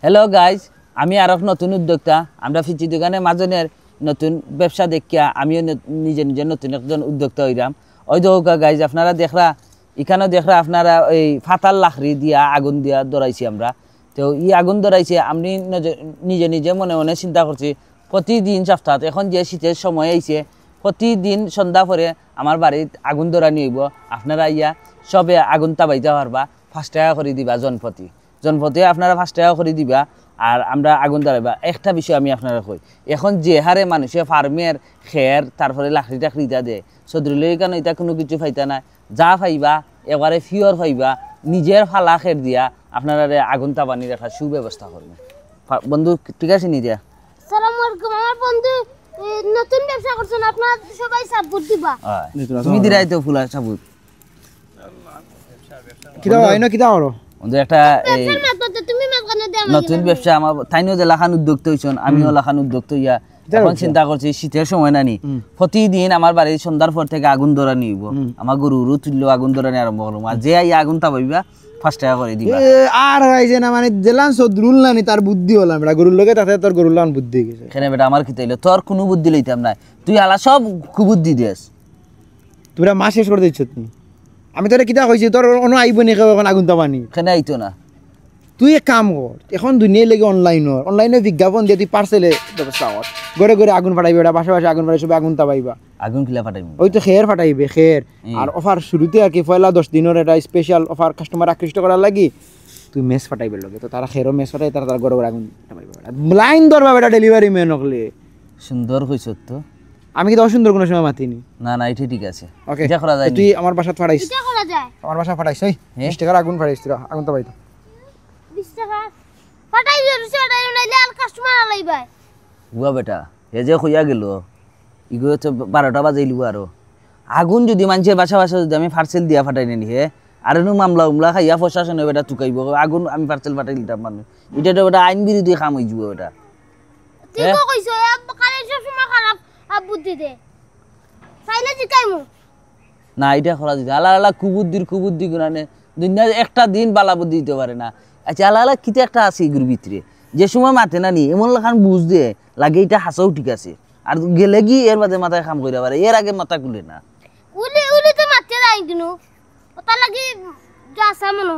Hello guys, আমি আর এক নতুন উদ্যোক্তা। আমরা ফিচি দোকানে মাজনের নতুন ব্যবসা দেখিয়া আমিও নিজে নিজে নতুন একজন উদ্যোক্তা হইলাম। ওই দোকা গাইজ, আপনারা দেখরা এখানেও দেখরা আপনারা ওই ফাতাল লাকড়ি দিয়া আগুন দিয়া ধরাইছি আমরা। তো ই আগুন ধরাইছে, আমি নিজে নিজে মনে মনে চিন্তা করছি প্রতিদিন সপ্তাহ, এখন যে শীতের সময় আইছে, প্রতিদিন সন্ধ্যা পরে আমার বাড়িত আগুন ধরানি হইব। আপনারা ইয়া সবে আগুন তাবাইতে পারবা, 5 টাকা করে দিবা জনপ্রতি আপনারা 5 টাকা করে দিবা, আর আমরা আগুন ধরাইবা। একটা বিষয় আমি আপনারা কই, এখন যে হারে মানুষে ফার্মের খের তারপরে লাকড়ি টাকড়ি ইটা দেয়, চৌধুরীর কারণে এটা কোনো কিছু ফাইতা না। যা ফাইবা এবারে ফিওর ফাইবা, নিজের ফালা খের দিয়া আপনারা আগুন তাবানি রাখার সুব্যবস্থা করবেন। বন্ধু ঠিক আছে নি দিয়া? আসসালামু আলাইকুম। আমার বন্ধু নতুন ব্যবসা করছেন, আপনারা সবাই সাপোর্ট দিবা। তুমি দিরাই তো ফুলা সাপোর্ট কিটা হয় না কিটা করো বন্ধু? একটা নতুন ব্যবসা আমার তাইনও যে লাখান উদ্যোক্তা হইছেন, আমিও লাখান উদ্যোক্তা হইয়া এখন চিন্তা করছি শীতের সময় নানি প্রতিদিন আমার বাড়ির সন্ধ্যার পর থেকে আগুন ধরা নিব। আমার গরুরও তুললেও আগুন ধরানি আরম্ভ করলাম, আর যে আগুন তাবাইবা 5 টাকা করে দিবা। আর হইছে না মানে জেলান সদরুল নানি তার বুদ্ধি হলাম বেটা গরুর লগে, তাতে তোর গরুর লান বুদ্ধি গেছে। এখানে বেটা আমার কি তাইলো, তোর কোনো বুদ্ধি লইতাম না, তুই আলা সব কুবুদ্ধি দিস। তোরা মাস শেষ করে দিচ্ছ তুমি। আমি তোরা কিতা কইছি তোর অন্য আইব নি এখন আগুন তাবানি? এখানে আইতো না। তুই এক কাম কর, এখন দুনিয়া লেগে অনলাইনে বিজ্ঞাপন দিয়ে তুই পার্সেলে ব্যবস্থা কর, ঘরে ঘরে আগুন ফাটাইবে, এটা বাসা বাসা আগুন ফাটাই সবাই আগুন তাবাইবা। আগুন কিলা ফাটাইব? ওই তো খের ফাটাইবে, খের। আর অফার শুরুতে আর কি পয়লা 10 দিনের একটা স্পেশাল অফার কাস্টমার আকৃষ্ট করার লাগি তুই মেস ফাটাইবে লগে, তো তারা খেরও মেস ফাটাই, তারা তার ঘরে ঘরে আগুন তাবাইবে। লাইন ধরবা বেটা ডেলিভারি ম্যান হলে। সুন্দর কইছ তো। আমি কি তো অসুন্দর কোনো সময় মাতিনি? না না, এটা ঠিক আছে। ওকে, এটা করা যায়। তুই আমার বাসা ফাটাইছ? এটা করা যায়। আমার বাসা ফাটাইছ, ওই 20 টাকার আগুন ফাটাইছ, তুই আগুন তাবাইতো 20 টাকা ফাটাই দিও, সেটাই নাইলে আর কাস্টমার আলাইবা। বুয়া বেটা এ যে কইয়া গেল ইগো তো 12টা বাজাইলু। আরো আগুন যদি মানুষের বাসা বাসা যদি আমি পার্সেল দিয়া ফাটাই নি হে, আর এনু মামলা উমলা খাইয়া প্রশাসনে বেটা তুকাইব, আগুন আমি পার্সেল ফাটাই দিতাম মানুষ, এটা তো বেটা আইন বিরোধী কাম হয়ে যাব বেটা। তুই তো কইছো কারে সব সময় খারাপ বুদ্ধি দে, চাইলে জিকাইমু না। এটা করা যদি আলা আলা কুবুদ্দির গুণানে দুনিয়া একটা দিন বালা বুদ্ধি দিতে পারে না। আচ্ছা আলা আলা কিতে একটা আছে এগুর ভিতরে, যে সময় মাথে না নি এমন লাখান বুঝ দিয়ে লাগে এটা হাসাও ঠিক আছে, আর গেলে কি এর বাদে মাথায় কাম করে পারে, এর আগে মাথা খুলে না। উলি উলি তো মারতে যাই কিনু, ওটা লাগি যা আছে মনে